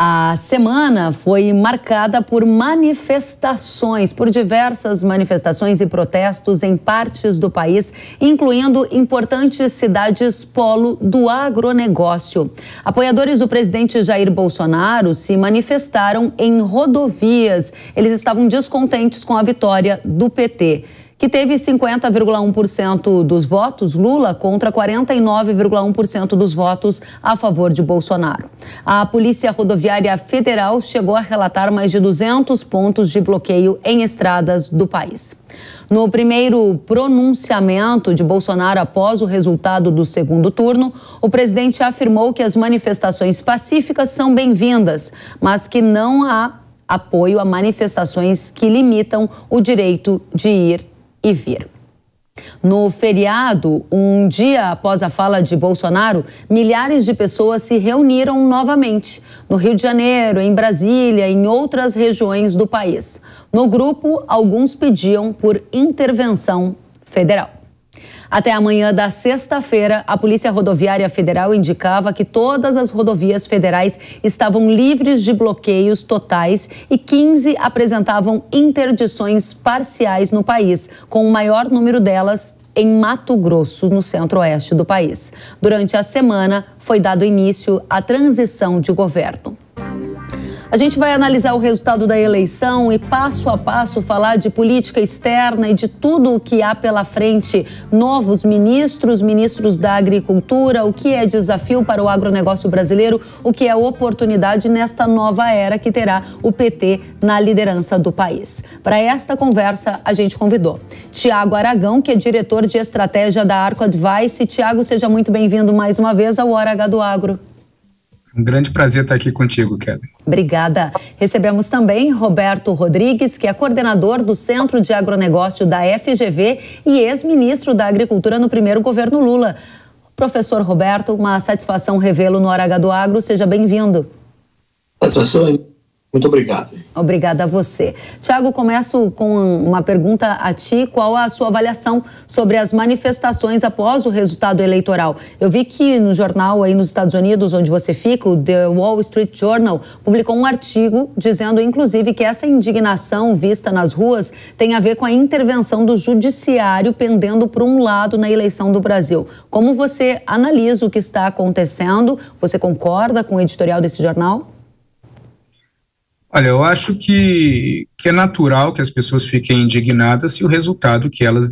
A semana foi marcada por manifestações, por diversas manifestações e protestos em partes do país, incluindo importantes cidades polo do agronegócio. Apoiadores do presidente Jair Bolsonaro se manifestaram em rodovias. Eles estavam descontentes com a vitória do PT, que teve 50,1% dos votos Lula contra 49,1% dos votos a favor de Bolsonaro. A Polícia Rodoviária Federal chegou a relatar mais de 200 pontos de bloqueio em estradas do país. No primeiro pronunciamento de Bolsonaro após o resultado do segundo turno, o presidente afirmou que as manifestações pacíficas são bem-vindas, mas que não há apoio a manifestações que limitam o direito de ir e vir. No feriado, um dia após a fala de Bolsonaro, milhares de pessoas se reuniram novamente no Rio de Janeiro, em Brasília e em outras regiões do país. No grupo, alguns pediam por intervenção federal. Até amanhã da sexta-feira, a Polícia Rodoviária Federal indicava que todas as rodovias federais estavam livres de bloqueios totais e 15 apresentavam interdições parciais no país, com o maior número delas em Mato Grosso, no centro-oeste do país. Durante a semana, foi dado início à transição de governo. A gente vai analisar o resultado da eleição e, passo a passo, falar de política externa e de tudo o que há pela frente. Novos ministros, ministros da Agricultura, o que é desafio para o agronegócio brasileiro, o que é oportunidade nesta nova era que terá o PT na liderança do país. Para esta conversa, a gente convidou Tiago Aragão, que é diretor de estratégia da Arco Advice. Tiago, seja muito bem-vindo mais uma vez ao Hora H do Agro. Um grande prazer estar aqui contigo, Kelly. Obrigada. Recebemos também Roberto Rodrigues, que é coordenador do Centro de Agronegócio da FGV e ex-ministro da Agricultura no primeiro governo Lula. Professor Roberto, uma satisfação revê-lo no Hora H do Agro. Seja bem-vindo. Satisfação. Muito obrigado. Obrigada a você. Tiago, começo com uma pergunta a ti. Qual a sua avaliação sobre as manifestações após o resultado eleitoral? Eu vi que no jornal aí nos Estados Unidos, onde você fica, o The Wall Street Journal, publicou um artigo dizendo, inclusive, que essa indignação vista nas ruas tem a ver com a intervenção do judiciário pendendo por um lado na eleição do Brasil. Como você analisa o que está acontecendo? Você concorda com o editorial desse jornal? Olha, eu acho que é natural que as pessoas fiquem indignadas se o resultado que elas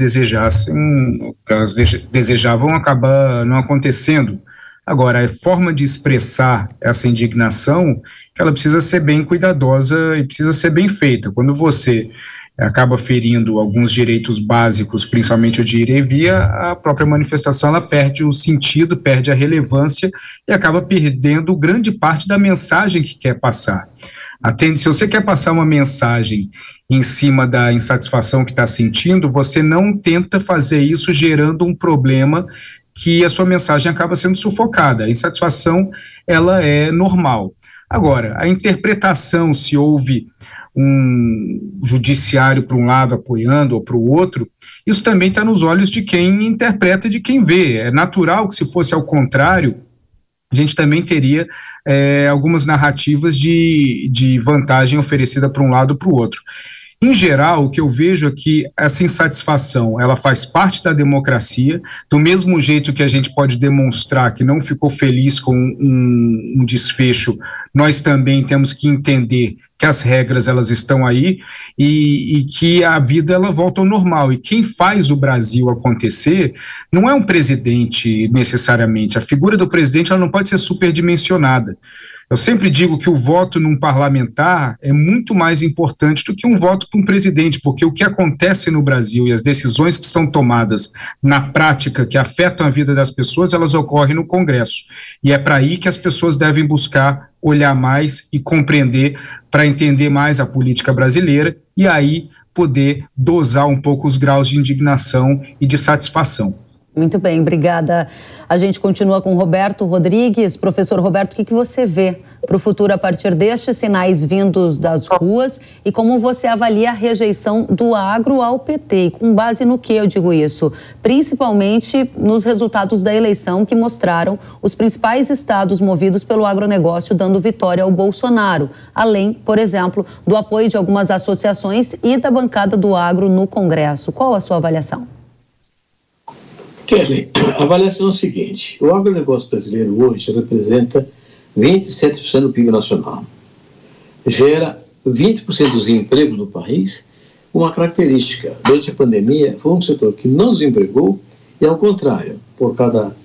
desejavam acaba não acontecendo. Agora, a forma de expressar essa indignação, que ela precisa ser bem cuidadosa e precisa ser bem feita. Quando você acaba ferindo alguns direitos básicos, principalmente o de ir e vir, a própria manifestação ela perde o sentido, perde a relevância e acaba perdendo grande parte da mensagem que quer passar. Se você quer passar uma mensagem em cima da insatisfação que está sentindo, você não tenta fazer isso gerando um problema que a sua mensagem acaba sendo sufocada. A insatisfação, ela é normal. Agora, a interpretação, se houve um judiciário para um lado apoiando ou para o outro, isso também está nos olhos de quem interpreta e de quem vê. É natural que, se fosse ao contrário, a gente também teria algumas narrativas de vantagem oferecida para um lado ou para o outro. Em geral, o que eu vejo é que essa insatisfação, ela faz parte da democracia, do mesmo jeito que a gente pode demonstrar que não ficou feliz com um desfecho, nós também temos que entender que as regras, elas estão aí e que a vida, ela volta ao normal. E quem faz o Brasil acontecer não é um presidente, necessariamente. A figura do presidente, ela não pode ser superdimensionada. Eu sempre digo que o voto num parlamentar é muito mais importante do que um voto para um presidente, porque o que acontece no Brasil e as decisões que são tomadas na prática, que afetam a vida das pessoas, elas ocorrem no Congresso. E é para aí que as pessoas devem buscar olhar mais e compreender, para entender mais a política brasileira e aí poder dosar um pouco os graus de indignação e de satisfação. Muito bem, obrigada. A gente continua com Roberto Rodrigues. Professor Roberto, o que você vê para o futuro a partir destes sinais vindos das ruas e como você avalia a rejeição do agro ao PT. E com base no que eu digo isso? Principalmente nos resultados da eleição que mostraram os principais estados movidos pelo agronegócio dando vitória ao Bolsonaro, além, por exemplo, do apoio de algumas associações e da bancada do agro no Congresso. Qual a sua avaliação? Kelly, a avaliação é o seguinte: o agronegócio brasileiro hoje representa 27% do PIB nacional. Gera 20% dos empregos do país. Uma característica, durante a pandemia, foi um setor que não desempregou e, ao contrário, por causa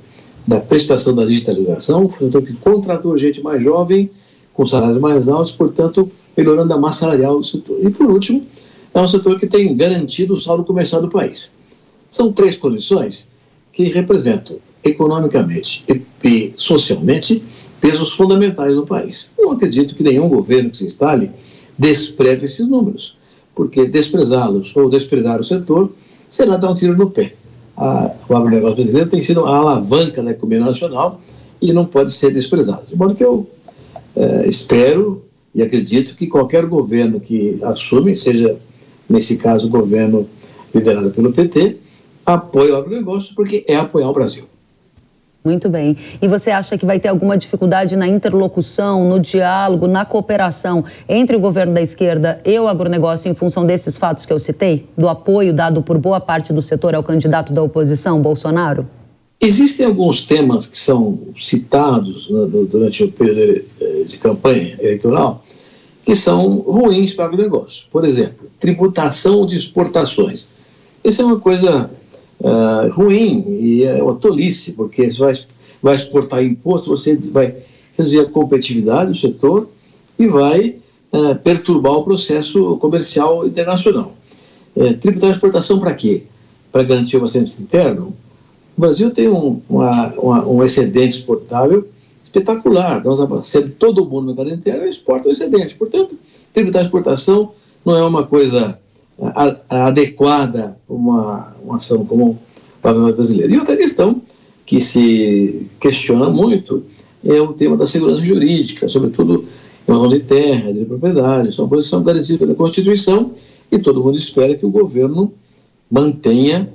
da prestação da digitalização, foi um setor que contratou gente mais jovem, com salários mais altos, portanto, melhorando a massa salarial do setor. E, por último, é um setor que tem garantido o saldo comercial do país. São 3 condições que representam, economicamente e socialmente, pesos fundamentais do país. Eu acredito que nenhum governo que se instale despreze esses números, porque desprezá-los ou desprezar o setor será dar um tiro no pé. O agronegócio brasileiro tem sido a alavanca da economia nacional e não pode ser desprezado. De modo que eu espero e acredito que qualquer governo que assume, seja nesse caso o governo liderado pelo PT, apoie o agronegócio, porque é apoiar o Brasil. Muito bem. E você acha que vai ter alguma dificuldade na interlocução, no diálogo, na cooperação entre o governo da esquerda e o agronegócio em função desses fatos que eu citei? Do apoio dado por boa parte do setor ao candidato da oposição, Bolsonaro? Existem alguns temas que são citados durante o período de campanha eleitoral que são ruins para o agronegócio. Por exemplo, tributação de exportações. Isso é uma coisa ruim e é uma tolice, porque você vai exportar imposto, você vai reduzir a competitividade do setor e vai perturbar o processo comercial internacional. Tributar a exportação para quê? Para garantir o abastecimento interno? O Brasil tem um excedente exportável espetacular. Nós abastecemos todo mundo no mercado interno e exporta o excedente. Portanto, tributar a exportação não é uma coisa adequada a uma ação como o agronegócio brasileiro. E outra questão que se questiona muito é o tema da segurança jurídica, sobretudo em razão de terra, de propriedade. São coisas que são garantidas pela Constituição e todo mundo espera que o governo mantenha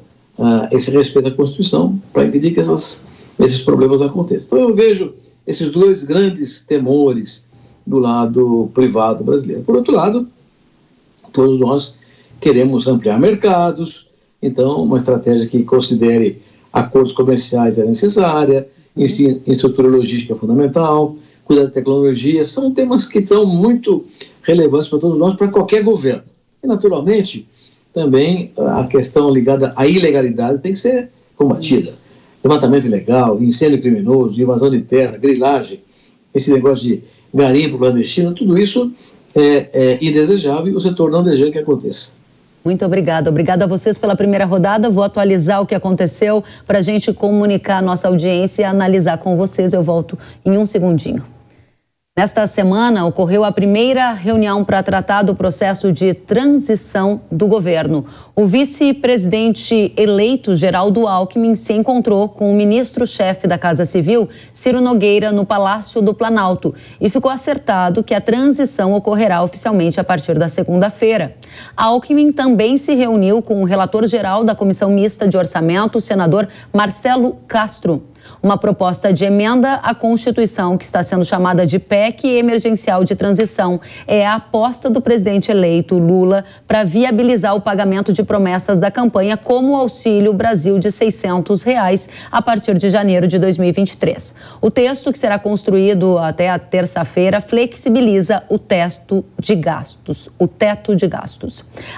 esse respeito à Constituição para impedir que esses problemas aconteçam. Então eu vejo esses 2 grandes temores do lado privado brasileiro. Por outro lado, todos nós queremos ampliar mercados, então uma estratégia que considere acordos comerciais é necessária, estrutura logística é fundamental, cuidar da tecnologia, são temas que são muito relevantes para todos nós, para qualquer governo. E, naturalmente, também a questão ligada à ilegalidade tem que ser combatida. Levantamento ilegal, incêndio criminoso, invasão de terra, grilagem, esse negócio de garimpo clandestino, tudo isso é indesejável e o setor não deseja que aconteça. Muito obrigada. Obrigada a vocês pela primeira rodada. Vou atualizar o que aconteceu para a gente comunicar a nossa audiência e analisar com vocês. Eu volto em um segundinho. Nesta semana, ocorreu a primeira reunião para tratar do processo de transição do governo. O vice-presidente eleito, Geraldo Alckmin, se encontrou com o ministro-chefe da Casa Civil, Ciro Nogueira, no Palácio do Planalto. E ficou acertado que a transição ocorrerá oficialmente a partir da segunda-feira. Alckmin também se reuniu com o relator-geral da Comissão Mista de Orçamento, o senador Marcelo Castro. Uma proposta de emenda à Constituição, que está sendo chamada de PEC emergencial de transição, é a aposta do presidente eleito Lula para viabilizar o pagamento de promessas da campanha, como o Auxílio Brasil de R$600 a partir de janeiro de 2023. O texto, que será construído até a terça-feira, flexibiliza o teto de gastos.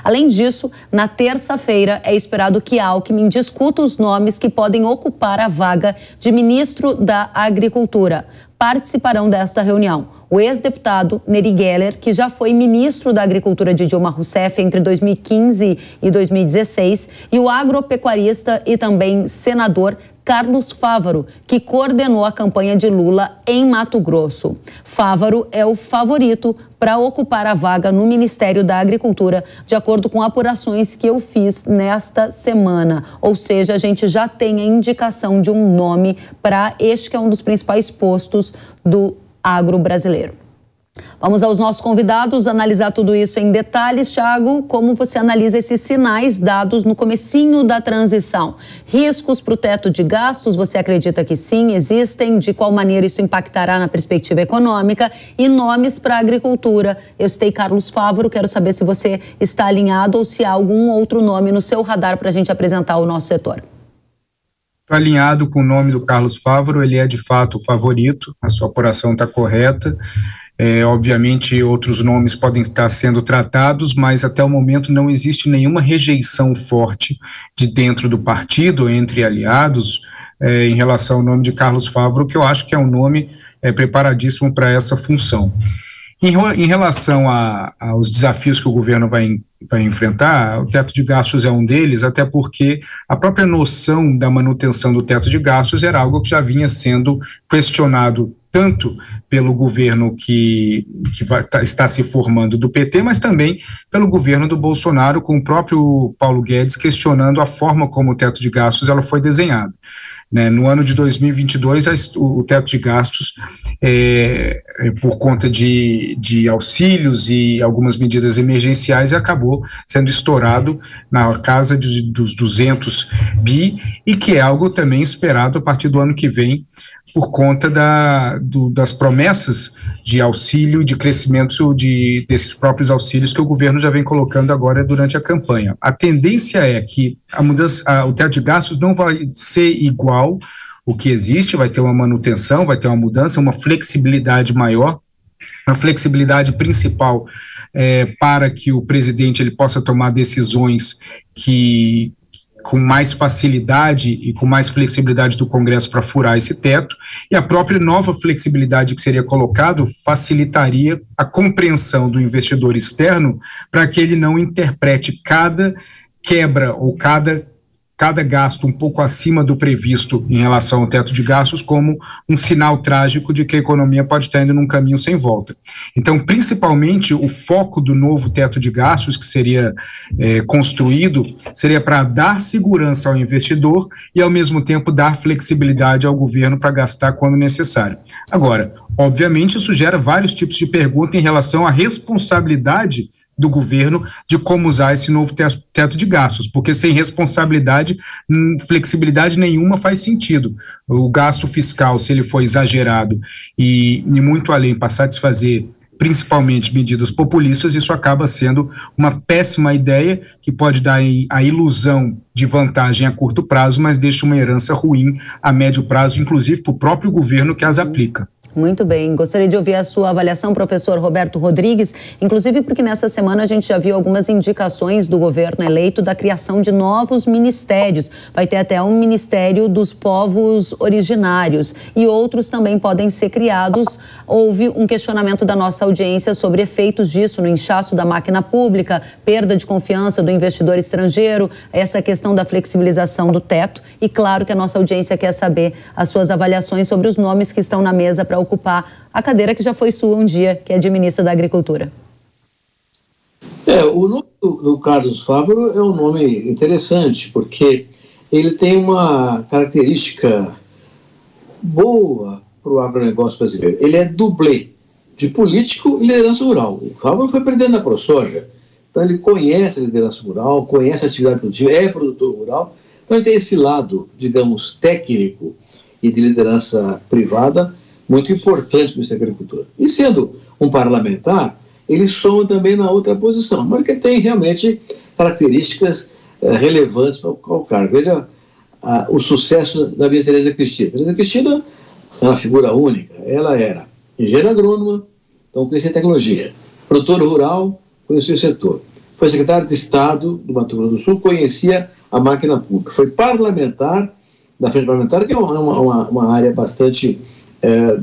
Além disso, na terça-feira é esperado que Alckmin discuta os nomes que podem ocupar a vaga de ministro da Agricultura. Participarão desta reunião o ex-deputado Neri Geller, que já foi ministro da Agricultura de Dilma Rousseff entre 2015 e 2016, e o agropecuarista e também senador Carlos Fávaro, que coordenou a campanha de Lula em Mato Grosso. Fávaro é o favorito para ocupar a vaga no Ministério da Agricultura, de acordo com apurações que eu fiz nesta semana. Ou seja, a gente já tem a indicação de um nome para este que é um dos principais postos do agro brasileiro. Vamos aos nossos convidados analisar tudo isso em detalhes. Thiago, como você analisa esses sinais dados no comecinho da transição? Riscos para o teto de gastos, você acredita que sim, existem? De qual maneira isso impactará na perspectiva econômica? E nomes para a agricultura. Eu citei Carlos Fávaro, quero saber se você está alinhado ou se há algum outro nome no seu radar para a gente apresentar o nosso setor. Estou alinhado com o nome do Carlos Fávaro, ele é de fato o favorito, a sua apuração está correta. Obviamente outros nomes podem estar sendo tratados, mas até o momento não existe nenhuma rejeição forte de dentro do partido, entre aliados, em relação ao nome de Carlos Fávaro, que eu acho que é um nome preparadíssimo para essa função. Em relação aos desafios que o governo vai enfrentar, o teto de gastos é um deles, até porque a própria noção da manutenção do teto de gastos era algo que já vinha sendo questionado tanto pelo governo que está se formando do PT, mas também pelo governo do Bolsonaro, com o próprio Paulo Guedes questionando a forma como o teto de gastos ela foi desenhado. No ano de 2022, o teto de gastos, por conta de auxílios e algumas medidas emergenciais, acabou sendo estourado na casa dos 200 bi, e que é algo também esperado a partir do ano que vem, por conta das promessas de auxílio e de crescimento desses próprios auxílios que o governo já vem colocando agora durante a campanha. A tendência é que o teto de gastos não vai ser igual o que existe, vai ter uma manutenção, vai ter uma mudança, uma flexibilidade maior. A flexibilidade principal para que o presidente ele possa tomar decisões com mais facilidade e com mais flexibilidade do Congresso para furar esse teto, e a própria nova flexibilidade que seria colocado facilitaria a compreensão do investidor externo para que ele não interprete cada quebra ou cada gasto um pouco acima do previsto em relação ao teto de gastos como um sinal trágico de que a economia pode estar indo num caminho sem volta. Então, principalmente, o foco do novo teto de gastos que seria construído seria para dar segurança ao investidor e, ao mesmo tempo, dar flexibilidade ao governo para gastar quando necessário. Agora, obviamente, isso gera vários tipos de perguntas em relação à responsabilidade do governo de como usar esse novo teto de gastos, porque sem responsabilidade, flexibilidade nenhuma faz sentido. O gasto fiscal, se ele for exagerado e muito além para satisfazer principalmente medidas populistas, isso acaba sendo uma péssima ideia que pode dar a ilusão de vantagem a curto prazo, mas deixa uma herança ruim a médio prazo, inclusive para o próprio governo que as aplica. Muito bem, gostaria de ouvir a sua avaliação, professor Roberto Rodrigues, inclusive porque nessa semana a gente já viu algumas indicações do governo eleito da criação de novos ministérios. Vai ter até um Ministério dos Povos Originários e outros também podem ser criados. Houve um questionamento da nossa audiência sobre efeitos disso no inchaço da máquina pública, perda de confiança do investidor estrangeiro, essa questão da flexibilização do teto, e claro que a nossa audiência quer saber as suas avaliações sobre os nomes que estão na mesa para ocupar a cadeira que já foi sua um dia, que é de ministro da Agricultura. O nome do Carlos Fávaro é um nome interessante, porque ele tem uma característica boa para o agronegócio brasileiro. Ele é dublê de político e liderança rural. O Fávaro foi presidente da ProSoja, então ele conhece a liderança rural, conhece a atividade produtiva, é produtor rural, então ele tem esse lado, digamos, técnico e de liderança privada muito importante para o Ministério da Agricultura. E sendo um parlamentar, ele soma também na outra posição, mas que tem realmente características relevantes para o cargo. Veja o sucesso da Maria Tereza Cristina. A Tereza Cristina é uma figura única. Ela era engenheira agrônoma, então conhecia tecnologia, produtora rural, conhecia o setor. Foi secretário de Estado do Mato Grosso do Sul, conhecia a máquina pública. Foi parlamentar da Frente Parlamentar, que é uma área bastante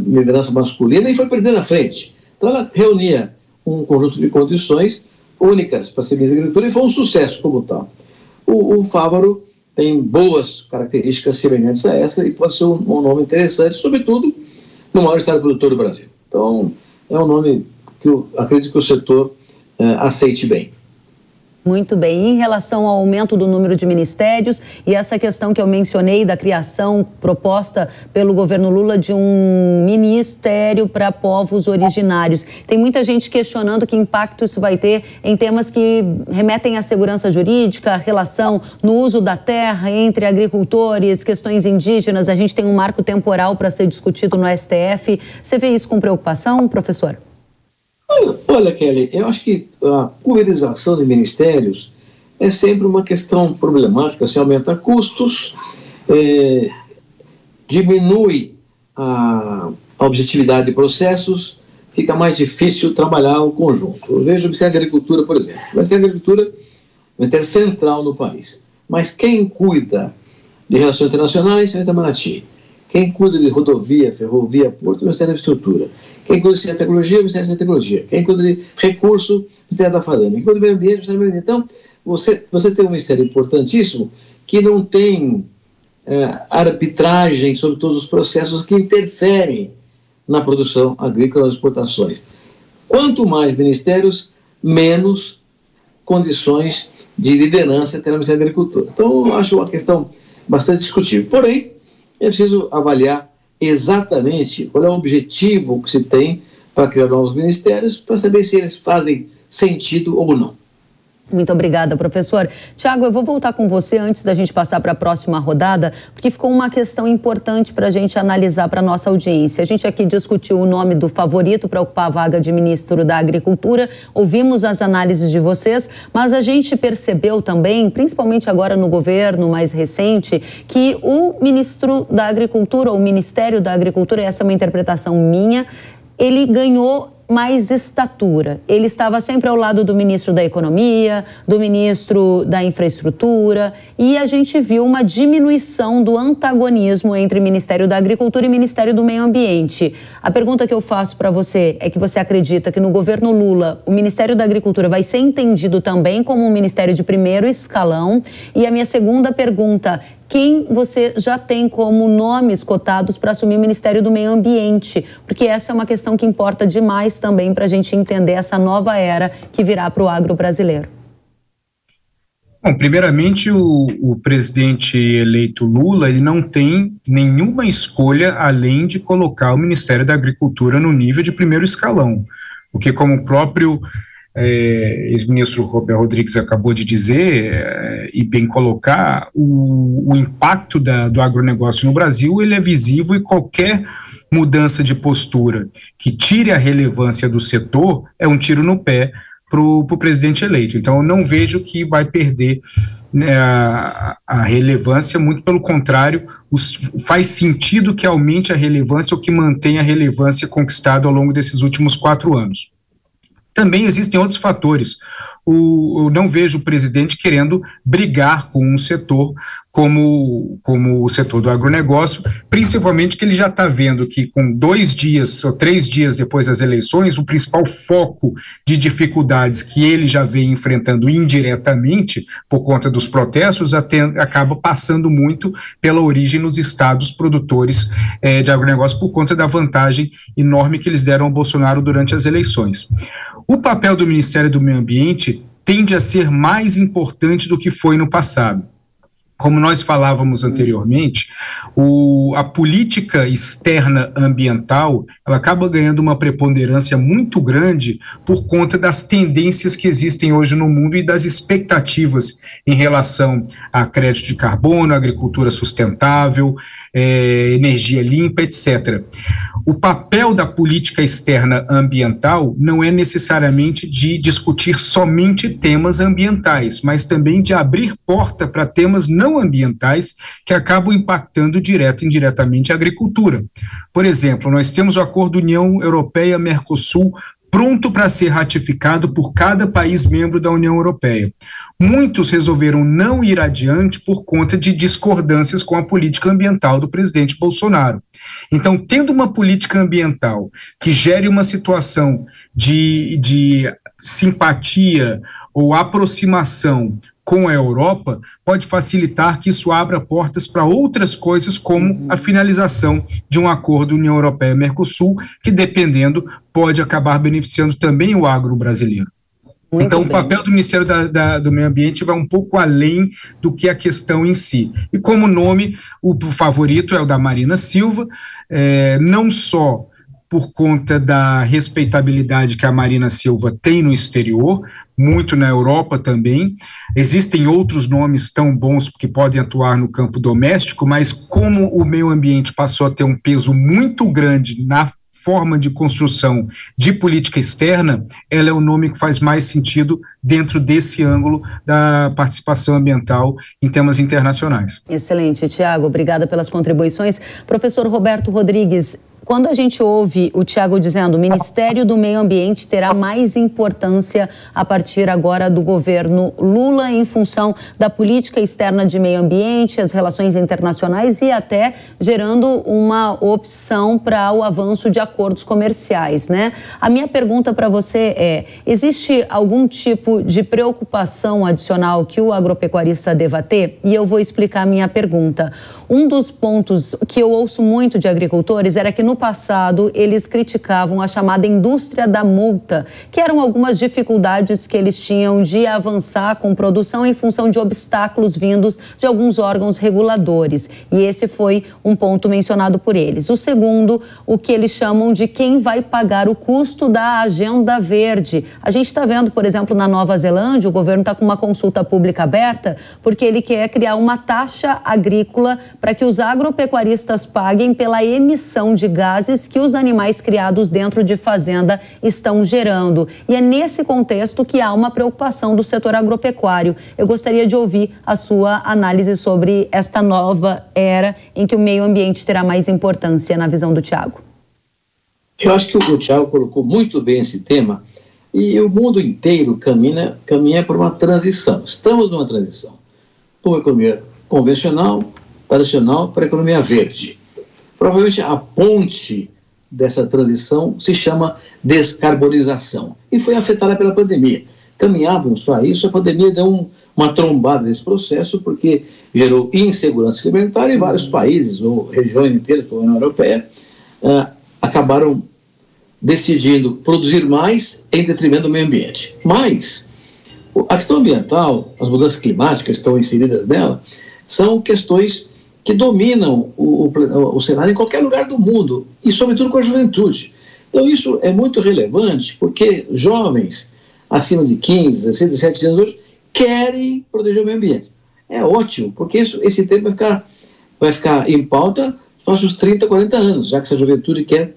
liderança masculina, e foi presidente da frente. Então ela reunia um conjunto de condições únicas para ser ministra da Agricultura e foi um sucesso como tal. O Fávaro tem boas características semelhantes a essa e pode ser um nome interessante, sobretudo no maior estado produtor do Brasil. Então é um nome que eu acredito que o setor aceite bem. Muito bem. Em relação ao aumento do número de ministérios e essa questão que eu mencionei da criação proposta pelo governo Lula de um ministério para povos originários, tem muita gente questionando que impacto isso vai ter em temas que remetem à segurança jurídica, a relação no uso da terra entre agricultores, questões indígenas. A gente tem um marco temporal para ser discutido no STF. Você vê isso com preocupação, professor? Olha, Kelly, eu acho que a pulverização de ministérios é sempre uma questão problemática. Se aumenta custos, diminui a objetividade de processos, fica mais difícil trabalhar o conjunto. Eu vejo o Ministério da Agricultura, por exemplo. O Ministério da Agricultura é um ministério central no país. Mas quem cuida de relações internacionais é o Itamaraty. Quem cuida de rodovia, ferrovia, porto, é o Ministério da Infraestrutura. Quem cuida de ciência e tecnologia, é o Ministério da Tecnologia. Quem cuida de recurso, é o Ministério da Fazenda. Quem cuida do meio ambiente, é o Ministério do Meio Ambiente. Então, você tem um ministério importantíssimo que não tem arbitragem sobre todos os processos que interferem na produção agrícola e nas exportações. Quanto mais ministérios, menos condições de liderança terá o Ministério da Agricultura. Então, eu acho uma questão bastante discutível. Porém, é preciso avaliar exatamente qual é o objetivo que se tem para criar novos ministérios, para saber se eles fazem sentido ou não. Muito obrigada, professor. Tiago, eu vou voltar com você antes da gente passar para a próxima rodada, porque ficou uma questão importante para a gente analisar para a nossa audiência. A gente aqui discutiu o nome do favorito para ocupar a vaga de ministro da Agricultura, ouvimos as análises de vocês, mas a gente percebeu também, principalmente agora no governo mais recente, que o ministro da Agricultura, ou o Ministério da Agricultura, essa é uma interpretação minha, ele ganhou mais estatura. Ele estava sempre ao lado do ministro da Economia, do ministro da Infraestrutura, e a gente viu uma diminuição do antagonismo entre Ministério da Agricultura e Ministério do Meio Ambiente. A pergunta que eu faço para você é que você acredita que no governo Lula o Ministério da Agricultura vai ser entendido também como um ministério de primeiro escalão? E a minha segunda pergunta: quem você já tem como nomes cotados para assumir o Ministério do Meio Ambiente? Porque essa é uma questão que importa demais também para a gente entender essa nova era que virá para o agro brasileiro. Bom, primeiramente, o presidente eleito Lula, ele não tem nenhuma escolha além de colocar o Ministério da Agricultura no nível de primeiro escalão, porque como o próprio ex-ministro Roberto Rodrigues acabou de dizer, e bem colocar, o impacto do agronegócio no Brasil, ele é visível, e qualquer mudança de postura que tire a relevância do setor é um tiro no pé para o presidente eleito. Então, eu não vejo que vai perder, né, a relevância, muito pelo contrário, faz sentido que aumente a relevância ou que mantenha a relevância conquistada ao longo desses últimos 4 anos. Também existem outros fatores. Eu não vejo o presidente querendo brigar com um setor como o setor do agronegócio, principalmente que ele já está vendo que com 2 dias ou 3 dias depois das eleições, o principal foco de dificuldades que ele já vem enfrentando indiretamente por conta dos protestos acaba passando muito pela origem nos estados produtores de agronegócio, por conta da vantagem enorme que eles deram ao Bolsonaro durante as eleições. O papel do Ministério do Meio Ambiente tende a ser mais importante do que foi no passado. Como nós falávamos anteriormente, a política externa ambiental, ela acaba ganhando uma preponderância muito grande por conta das tendências que existem hoje no mundo e das expectativas em relação a crédito de carbono, agricultura sustentável, energia limpa, etc. O papel da política externa ambiental não é necessariamente de discutir somente temas ambientais, mas também de abrir porta para temas não ambientais que acabam impactando direto e indiretamente a agricultura. Por exemplo, nós temos o Acordo União Europeia-Mercosul pronto para ser ratificado por cada país membro da União Europeia. Muitos resolveram não ir adiante por conta de discordâncias com a política ambiental do presidente Bolsonaro. Então, tendo uma política ambiental que gere uma situação de simpatia ou aproximação com a Europa, pode facilitar que isso abra portas para outras coisas, como a finalização de um acordo União Europeia-Mercosul, que, dependendo, pode acabar beneficiando também o agro brasileiro. Então, o papel do Ministério do Meio Ambiente vai um pouco além do que a questão em si. E como nome, o favorito é o da Marina Silva, não só por conta da respeitabilidade que a Marina Silva tem no exterior, muito na Europa também. Existem outros nomes tão bons que podem atuar no campo doméstico, mas como o meio ambiente passou a ter um peso muito grande na forma de construção de política externa, ela é o nome que faz mais sentido dentro desse ângulo da participação ambiental em temas internacionais. Excelente, Tiago, obrigada pelas contribuições. Professor Roberto Rodrigues, quando a gente ouve o Tiago dizendo o Ministério do Meio Ambiente terá mais importância a partir agora do governo Lula em função da política externa de meio ambiente, as relações internacionais e até gerando uma opção para o avanço de acordos comerciais, né? A minha pergunta para você existe algum tipo de preocupação adicional que o agropecuarista deva ter? E eu vou explicar a minha pergunta. Um dos pontos que eu ouço muito de agricultores era que no passado eles criticavam a chamada indústria da multa, que eram algumas dificuldades que eles tinham de avançar com produção em função de obstáculos vindos de alguns órgãos reguladores. E esse foi um ponto mencionado por eles. O segundo, o que eles chamam de quem vai pagar o custo da agenda verde. A gente está vendo, por exemplo, na Nova Zelândia, o governo está com uma consulta pública aberta porque ele quer criar uma taxa agrícola para que os agropecuaristas paguem pela emissão de gases que os animais criados dentro de fazenda estão gerando. E é nesse contexto que há uma preocupação do setor agropecuário. Eu gostaria de ouvir a sua análise sobre esta nova era em que o meio ambiente terá mais importância na visão do Tiago. Eu acho que o Tiago colocou muito bem esse tema e o mundo inteiro caminha por uma transição. Estamos numa transição de uma economia convencional, tradicional, para a economia verde. Provavelmente a ponte dessa transição se chama descarbonização e foi afetada pela pandemia. Caminhávamos para isso, a pandemia deu uma trombada nesse processo porque gerou insegurança alimentar e vários países ou regiões inteiras, como a União Europeia, acabaram decidindo produzir mais em detrimento do meio ambiente. Mas a questão ambiental, as mudanças climáticas que estão inseridas nela, são questões que dominam o cenário em qualquer lugar do mundo, e sobretudo com a juventude. Então isso é muito relevante, porque jovens acima de 15, 16, 17 anos querem proteger o meio ambiente. É ótimo, porque esse tema vai ficar em pauta nos próximos 30, 40 anos, já que essa juventude quer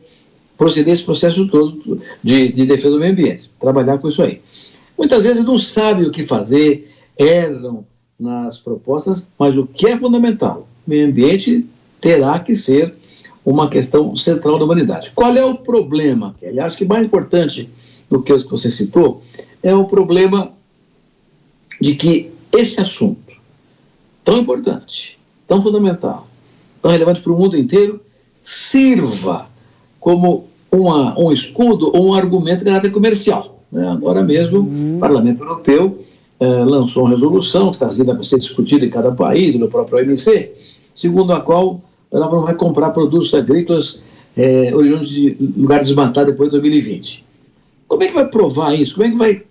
proceder esse processo todo de defesa do meio ambiente, trabalhar com isso aí. Muitas vezes não sabem o que fazer, erram nas propostas, mas o que é fundamental, o meio ambiente terá que ser uma questão central da humanidade. Qual é o problema, Kelly? Acho que mais importante do que os que você citou é o problema de que esse assunto tão importante, tão fundamental, tão relevante para o mundo inteiro, sirva como um escudo ou um argumento de caráter comercial. Agora mesmo, o Parlamento Europeu lançou uma resolução que está sendo para ser discutida em cada país, no próprio OMC, segundo a qual ela não vai comprar produtos agrícolas oriundos de lugares desmatados depois de 2020. Como é que vai provar isso? Como é que vai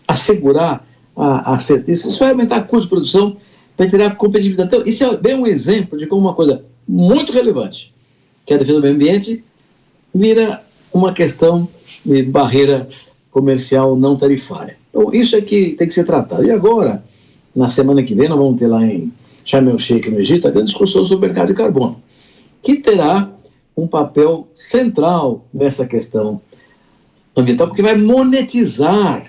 assegurar a certeza? Isso vai aumentar o custo de produção, vai tirar a competitividade. Então, isso é bem um exemplo de como uma coisa muito relevante, que é a defesa do meio ambiente, vira uma questão de barreira comercial não tarifária. Então, isso é que tem que ser tratado. E agora, na semana que vem, nós vamos ter lá em Sharm el-Sheikh, no Egito, a grande discussão sobre o mercado de carbono, que terá um papel central nessa questão ambiental, porque vai monetizar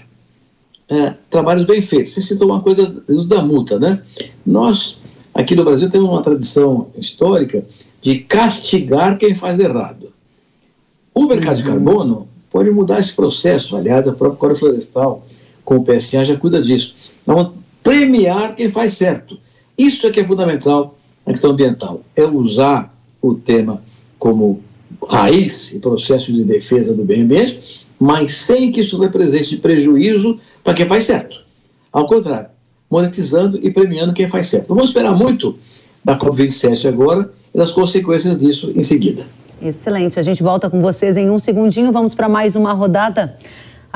trabalhos bem feitos. Você citou uma coisa da multa, né? Nós, aqui no Brasil, temos uma tradição histórica de castigar quem faz errado. O mercado de carbono pode mudar esse processo. Aliás, a própria Código Florestal, com o PSA, já cuida disso. Nós vamos premiar quem faz certo. Isso é que é fundamental na questão ambiental, é usar o tema como raiz e processo de defesa do meio ambiente, mas sem que isso represente prejuízo para quem faz certo. Ao contrário, monetizando e premiando quem faz certo. Vamos esperar muito da COP27 agora e das consequências disso em seguida. Excelente, a gente volta com vocês em um segundinho, vamos para mais uma rodada.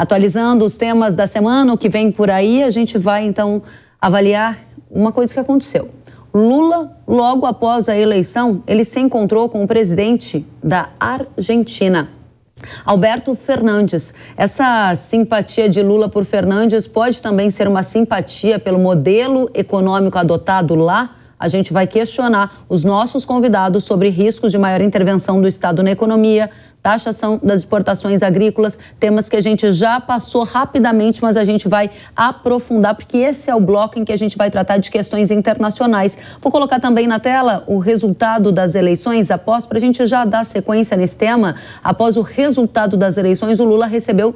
Atualizando os temas da semana, o que vem por aí, a gente vai então avaliar uma coisa que aconteceu. Lula, logo após a eleição, ele se encontrou com o presidente da Argentina, Alberto Fernandes. Essa simpatia de Lula por Fernandes pode também ser uma simpatia pelo modelo econômico adotado lá? A gente vai questionar os nossos convidados sobre riscos de maior intervenção do Estado na economia, taxação das exportações agrícolas, temas que a gente já passou rapidamente, mas a gente vai aprofundar, porque esse é o bloco em que a gente vai tratar de questões internacionais. Vou colocar também na tela o resultado das eleições, para a gente já dar sequência nesse tema. Após o resultado das eleições, o Lula recebeu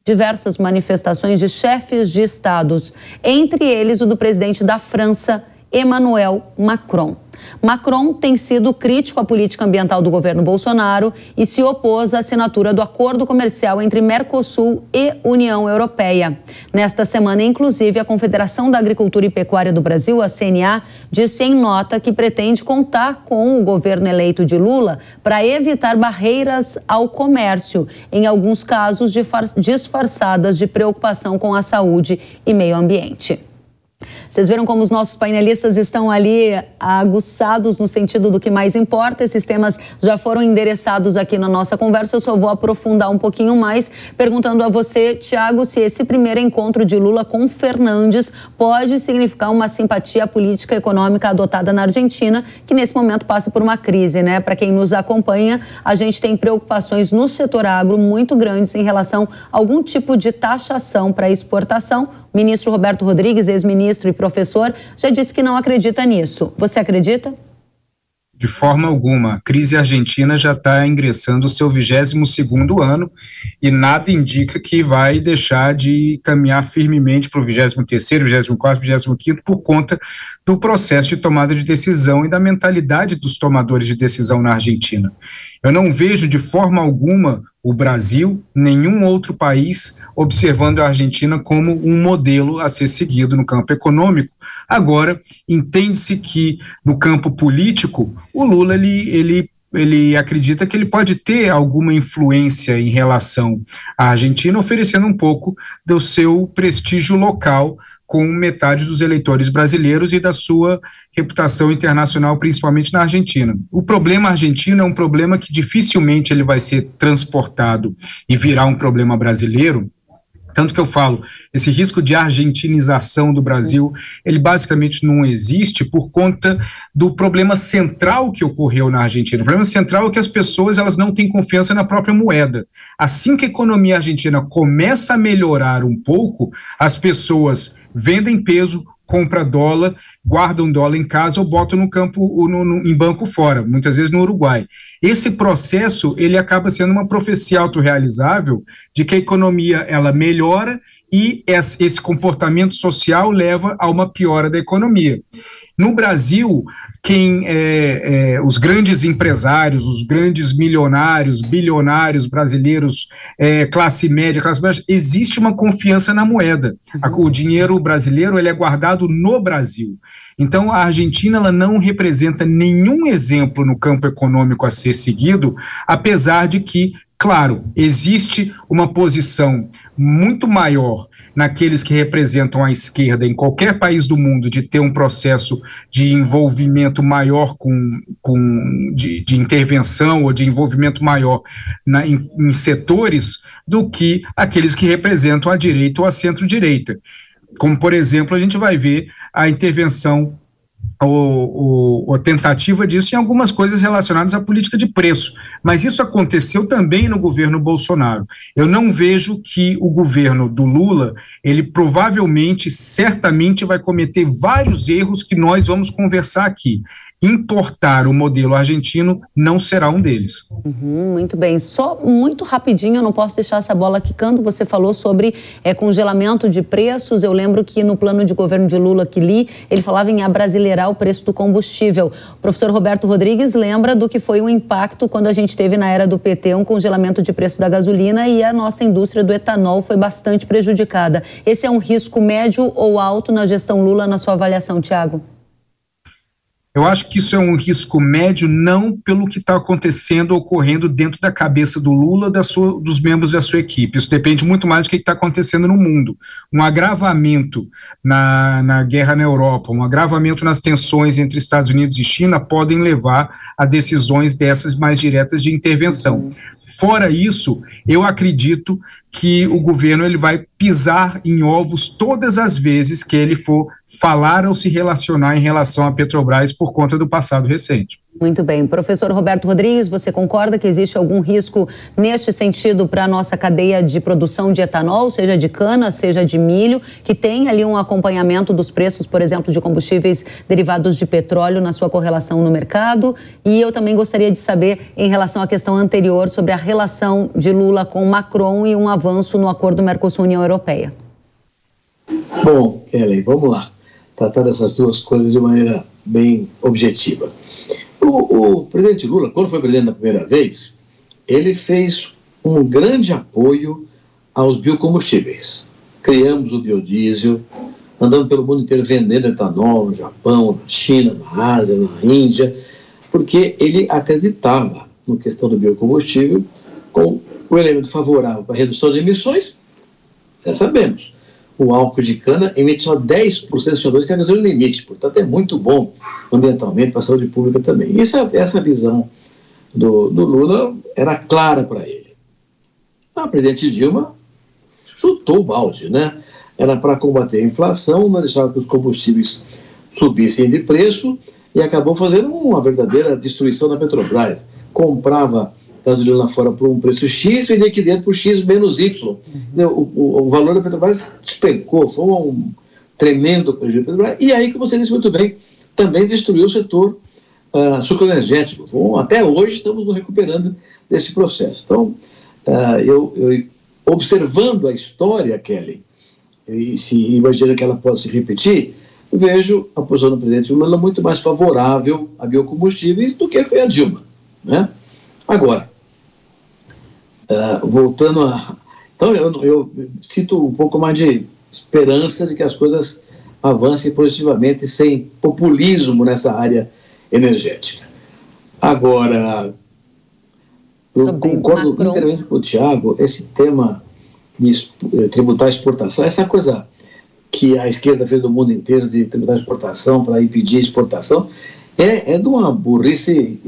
diversas manifestações de chefes de estados, entre eles o do presidente da França, Emmanuel Macron. Macron tem sido crítico à política ambiental do governo Bolsonaro e se opôs à assinatura do acordo comercial entre Mercosul e União Europeia. Nesta semana, inclusive, a Confederação da Agricultura e Pecuária do Brasil, a CNA, disse em nota que pretende contar com o governo eleito de Lula para evitar barreiras ao comércio, em alguns casos disfarçadas de preocupação com a saúde e meio ambiente. Vocês viram como os nossos painelistas estão ali aguçados no sentido do que mais importa. Esses temas já foram endereçados aqui na nossa conversa. Eu só vou aprofundar um pouquinho mais, perguntando a você, Tiago, se esse primeiro encontro de Lula com Fernandes pode significar uma simpatia política e econômica adotada na Argentina, que nesse momento passa por uma crise, né? Para quem nos acompanha, a gente tem preocupações no setor agro muito grandes em relação a algum tipo de taxação para exportação. O ministro Roberto Rodrigues, ex-ministro e professor, já disse que não acredita nisso. Você acredita? De forma alguma. A crise argentina já está ingressando o seu 22º ano e nada indica que vai deixar de caminhar firmemente para o 23º, 24º, 25º por conta do processo de tomada de decisão e da mentalidade dos tomadores de decisão na Argentina. Eu não vejo de forma alguma o Brasil, nenhum outro país, observando a Argentina como um modelo a ser seguido no campo econômico. Agora, entende-se que no campo político, o Lula ele acredita que ele pode ter alguma influência em relação à Argentina, oferecendo um pouco do seu prestígio local com metade dos eleitores brasileiros e da sua reputação internacional, principalmente na Argentina. O problema argentino é um problema que dificilmente ele vai ser transportado e virar um problema brasileiro. Tanto que eu falo, esse risco de argentinização do Brasil, ele basicamente não existe por conta do problema central que ocorreu na Argentina. O problema central é que as pessoas elas não têm confiança na própria moeda. Assim que a economia argentina começa a melhorar um pouco, as pessoas vendem peso, compram dólar, guardam dólar em casa ou botam no campo, em banco fora, muitas vezes no Uruguai. Esse processo, ele acaba sendo uma profecia autorrealizável de que a economia, ela melhora e esse comportamento social leva a uma piora da economia. No Brasil, os grandes empresários, os grandes milionários, bilionários brasileiros, classe média, existe uma confiança na moeda. O dinheiro brasileiro ele é guardado no Brasil. Então, a Argentina ela não representa nenhum exemplo no campo econômico a ser seguido, apesar de que, claro, existe uma posição muito maior naqueles que representam a esquerda em qualquer país do mundo de ter um processo de envolvimento maior de intervenção ou de envolvimento maior em setores do que aqueles que representam a direita ou a centro-direita. Como, por exemplo, a gente vai ver a intervenção ou tentativa disso em algumas coisas relacionadas à política de preço, mas isso aconteceu também no governo Bolsonaro. Eu não vejo que o governo do Lula, ele provavelmente, certamente vai cometer vários erros que nós vamos conversar aqui. Importar o modelo argentino não será um deles. Muito bem. Só muito rapidinho, eu não posso deixar essa bola quicando. Você falou sobre congelamento de preços. Eu lembro que no plano de governo de Lula que li, ele falava em abrasileirar o preço do combustível. O professor Roberto Rodrigues lembra do que foi o impacto quando a gente teve na era do PT um congelamento de preço da gasolina e a nossa indústria do etanol foi bastante prejudicada. Esse é um risco médio ou alto na gestão Lula, na sua avaliação, Tiago? Eu acho que isso é um risco médio, não pelo que está acontecendo, ocorrendo dentro da cabeça do Lula, dos membros da sua equipe. Isso depende muito mais do que está acontecendo no mundo. Um agravamento na guerra na Europa, um agravamento nas tensões entre Estados Unidos e China podem levar a decisões dessas mais diretas de intervenção. Fora isso, eu acredito que o governo ele vai pisar em ovos todas as vezes que ele for falar ou se relacionar em relação à Petrobras por conta do passado recente. Muito bem. Professor Roberto Rodrigues, você concorda que existe algum risco neste sentido para a nossa cadeia de produção de etanol, seja de cana, seja de milho, que tem ali um acompanhamento dos preços, por exemplo, de combustíveis derivados de petróleo na sua correlação no mercado? E eu também gostaria de saber, em relação à questão anterior, sobre a relação de Lula com Macron e um avanço no acordo Mercosul-União Europeia. Bom, Kelly, vamos lá. Tratar dessas duas coisas de maneira bem objetiva. O presidente Lula, quando foi presidente da primeira vez, ele fez um grande apoio aos biocombustíveis. Criamos o biodiesel, andamos pelo mundo inteiro vendendo etanol no Japão, na China, na Ásia, na Índia, porque ele acreditava na questão do biocombustível com o elemento favorável para a redução de emissões, já sabemos. O álcool de cana emite só 10% de CO2, que é a gasolina limite, portanto é muito bom ambientalmente para a saúde pública também. E essa visão do Lula era clara para ele. A presidente Dilma chutou o balde, né? Era para combater a inflação, não deixava que os combustíveis subissem de preço e acabou fazendo uma verdadeira destruição da Petrobras. Comprava gasolina lá fora por um preço X, vendia aqui dentro por X menos Y. O valor da Petrobras despencou, foi um tremendo prejuízo da Petrobras. E aí, como você disse muito bem, também destruiu o setor sucroenergético. Até hoje estamos nos recuperando desse processo. Então, eu observando a história, Kelly, e se imagina que ela pode se repetir, vejo a posição do presidente Lula muito mais favorável a biocombustíveis do que foi a Dilma, né? Agora, voltando a... Então, eu sinto um pouco mais de esperança de que as coisas avancem positivamente, sem populismo nessa área energética. Agora, eu concordo inteiramente com o Thiago, esse tema de tributar a exportação, essa coisa que a esquerda fez do mundo inteiro de tributar a exportação para impedir a exportação, é de uma burrice,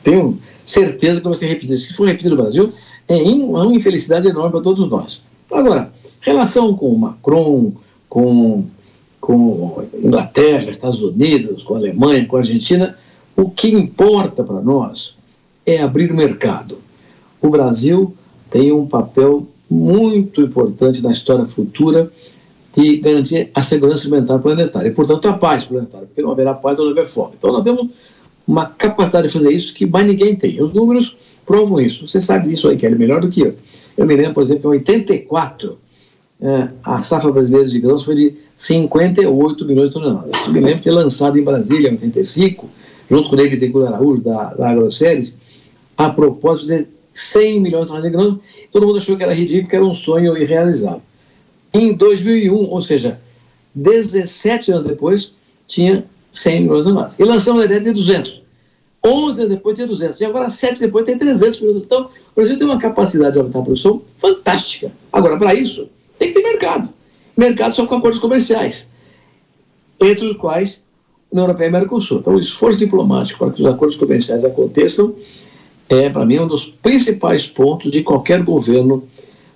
tenho certeza que vai ser repetido. Se for repetido no Brasil, é uma infelicidade enorme para todos nós. Agora, relação com o Macron, com Inglaterra, Estados Unidos, com a Alemanha, com a Argentina, o que importa para nós é abrir o mercado. O Brasil tem um papel muito importante na história futura de garantir a segurança alimentar planetária e, portanto, a paz planetária, porque não haverá paz onde houver fome. Então, nós temos uma capacidade de fazer isso que mais ninguém tem. Os números provam isso. Você sabe disso aí, Kelly, melhor do que eu. Eu me lembro, por exemplo, que em 84, a safra brasileira de grãos foi de 58 milhões de toneladas. Eu me lembro de ter lançado em Brasília, em 85, junto com o David Decur Araújo, da AgroSéries, a propósito de fazer 100 milhões de toneladas de grãos. Todo mundo achou que era ridículo, que era um sonho irrealizável. Em 2001, ou seja, 17 anos depois, tinha 100 milhões de toneladas. E lançamos a ideia de 200. 11 anos depois tinha 200. E agora, 7 depois, tem 300 milhões. Então, o Brasil tem uma capacidade de aumentar a produção fantástica. Agora, para isso, tem que ter mercado. Mercado só com acordos comerciais, entre os quais a União Europeia e Mercosul. Então, o esforço diplomático para que os acordos comerciais aconteçam para mim, um dos principais pontos de qualquer governo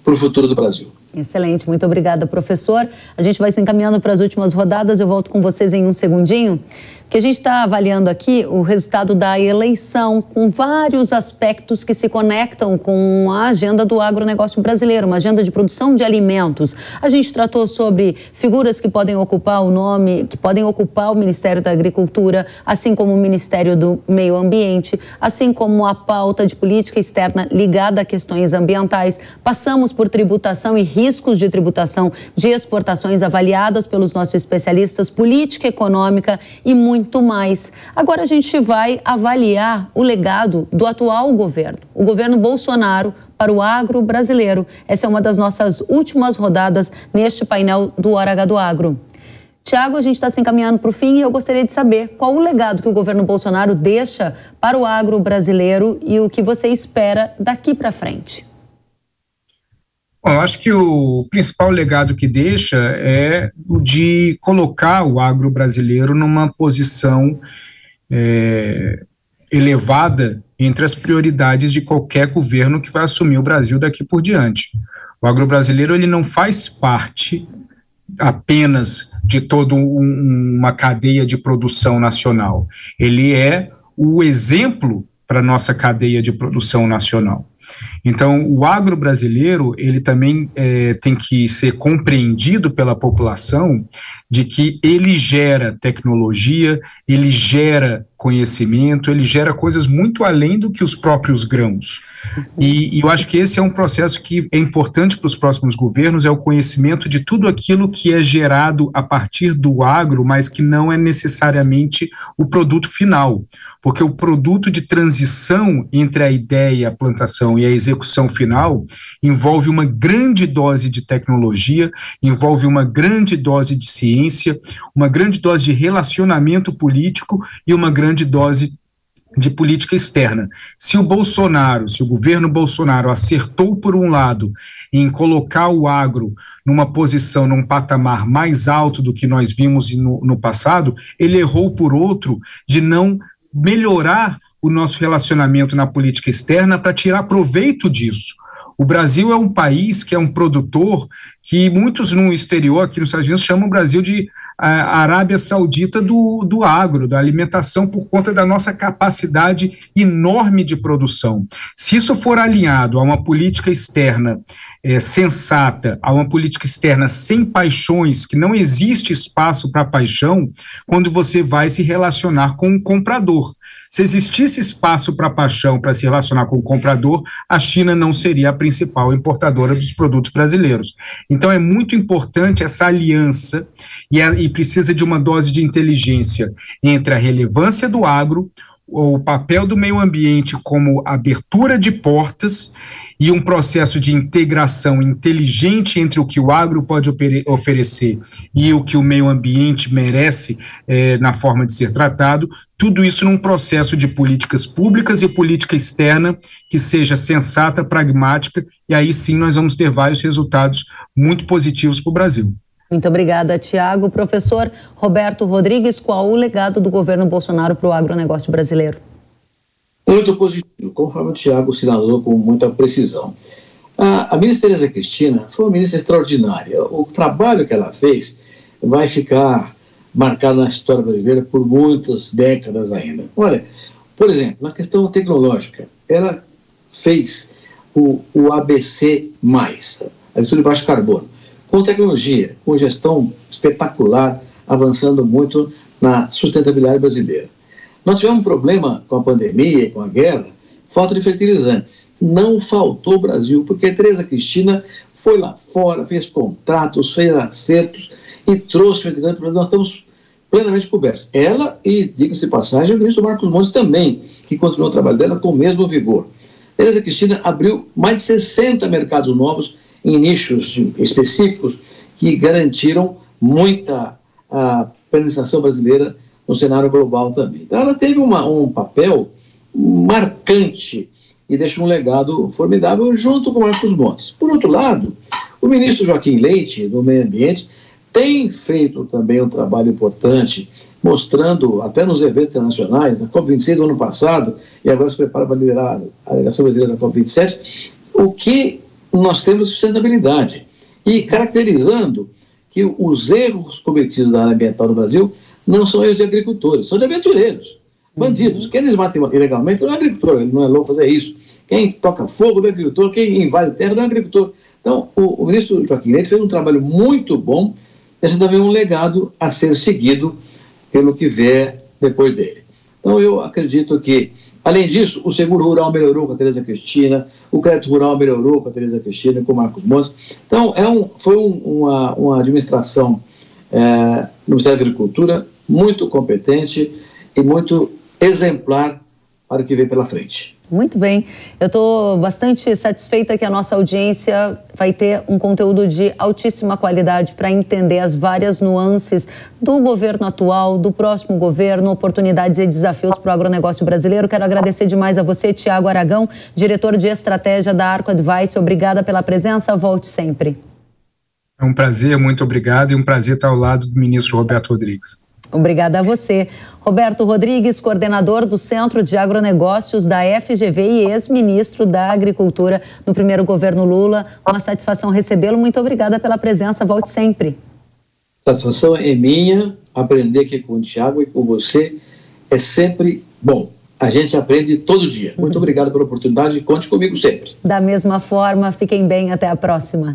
para o futuro do Brasil. Excelente, muito obrigada, professor. A gente vai se encaminhando para as últimas rodadas, eu volto com vocês em um segundinho, porque a gente está avaliando aqui o resultado da eleição com vários aspectos que se conectam com a agenda do agronegócio brasileiro, uma agenda de produção de alimentos. A gente tratou sobre figuras que podem ocupar o Ministério da Agricultura, assim como o Ministério do Meio Ambiente, assim como a pauta de política externa ligada a questões ambientais. Passamos por tributação e riscos de tributação de exportações avaliadas pelos nossos especialistas, política econômica e muito mais. Agora a gente vai avaliar o legado do atual governo, o governo Bolsonaro, para o agro brasileiro. Essa é uma das nossas últimas rodadas neste painel do Hora H do Agro. Tiago, a gente está se encaminhando para o fim e eu gostaria de saber qual o legado que o governo Bolsonaro deixa para o agro brasileiro e o que você espera daqui para frente. Bom, eu acho que o principal legado que deixa é o de colocar o agro brasileiro numa posição elevada entre as prioridades de qualquer governo que vai assumir o Brasil daqui por diante. O agro brasileiro, ele não faz parte apenas de toda uma cadeia de produção nacional. Ele é o exemplo para a nossa cadeia de produção nacional. Então, o agro brasileiro, ele também tem que ser compreendido pela população de que ele gera tecnologia, ele gera conhecimento, ele gera coisas muito além do que os próprios grãos. E eu acho que esse é um processo que é importante para os próximos governos, é o conhecimento de tudo aquilo que é gerado a partir do agro, mas que não é necessariamente o produto final, porque o produto de transição entre a ideia, a plantação e a execução final envolve uma grande dose de tecnologia, envolve uma grande dose de ciência, uma grande dose de relacionamento político e uma grande dose de política externa. Se o governo Bolsonaro acertou por um lado em colocar o agro numa posição, num patamar mais alto do que nós vimos no passado, ele errou por outro de não melhorar o nosso relacionamento na política externa para tirar proveito disso. O Brasil é um país que é um produtor que muitos no exterior, aqui nos Estados Unidos, chamam o Brasil de Arábia Saudita do agro, da alimentação, por conta da nossa capacidade enorme de produção. Se isso for alinhado a uma política externa sensata, a uma política externa sem paixões, que não existe espaço para paixão, quando você vai se relacionar com um comprador. Se existisse espaço para paixão, para se relacionar com o comprador, a China não seria a principal importadora dos produtos brasileiros. Então é muito importante essa aliança e precisa de uma dose de inteligência entre a relevância do agro, o papel do meio ambiente como abertura de portas e um processo de integração inteligente entre o que o agro pode oferecer e o que o meio ambiente merece na forma de ser tratado, tudo isso num processo de políticas públicas e política externa que seja sensata, pragmática, e aí sim nós vamos ter vários resultados muito positivos para o Brasil. Muito obrigada, Tiago. Professor Roberto Rodrigues, qual o legado do governo Bolsonaro para o agronegócio brasileiro? Muito positivo, conforme o Tiago sinalou com muita precisão. A ministra Tereza Cristina foi uma ministra extraordinária. O trabalho que ela fez vai ficar marcado na história brasileira por muitas décadas ainda. Olha, por exemplo, na questão tecnológica, ela fez o ABC+, a agricultura de baixo carbono, com tecnologia, com gestão espetacular, avançando muito na sustentabilidade brasileira. Nós tivemos um problema com a pandemia, com a guerra, falta de fertilizantes. Não faltou o Brasil, porque a Tereza Cristina foi lá fora, fez contratos, fez acertos e trouxe fertilizantes para nós. Estamos plenamente cobertos. Ela e, diga-se de passagem, o ministro Marcos Montes também, que continuou o trabalho dela com o mesmo vigor. Tereza Cristina abriu mais de 60 mercados novos em nichos específicos que garantiram muita penetração brasileira no cenário global também. Então, ela teve um papel marcante e deixa um legado formidável junto com Marcos Montes. Por outro lado, o ministro Joaquim Leite, do Meio Ambiente, tem feito também um trabalho importante, mostrando, até nos eventos internacionais, na COP26 do ano passado, e agora se prepara para liderar a delegação brasileira da COP27, o que nós temos sustentabilidade. E caracterizando que os erros cometidos na área ambiental no Brasil não são erros de agricultores, são de aventureiros, bandidos. Quem eles matam ilegalmente não é agricultor, ele não é louco fazer isso. Quem toca fogo não é agricultor, quem invade terra não é agricultor. Então, o ministro Joaquim Leite fez um trabalho muito bom, esse também é um legado a ser seguido pelo que vier depois dele. Então, eu acredito que, além disso, o seguro rural melhorou com a Tereza Cristina, o crédito rural melhorou com a Tereza Cristina e com o Marcos Montes. Então, foi uma administração no Ministério da Agricultura muito competente e muito exemplar para o que vem pela frente. Muito bem. Eu estou bastante satisfeita que a nossa audiência vai ter um conteúdo de altíssima qualidade para entender as várias nuances do governo atual, do próximo governo, oportunidades e desafios para o agronegócio brasileiro. Quero agradecer demais a você, Tiago Aragão, diretor de estratégia da Arco Advice. Obrigada pela presença. Volte sempre. É um prazer, muito obrigado, e um prazer estar ao lado do ministro Roberto Rodrigues. Obrigada a você. Roberto Rodrigues, coordenador do Centro de Agronegócios da FGV e ex-ministro da Agricultura no primeiro governo Lula. Uma satisfação recebê-lo. Muito obrigada pela presença. Volte sempre. Satisfação é minha. Aprender aqui com o Tiago e com você é sempre bom. A gente aprende todo dia. Muito obrigado pela oportunidade e conte comigo sempre. Da mesma forma, fiquem bem. Até a próxima.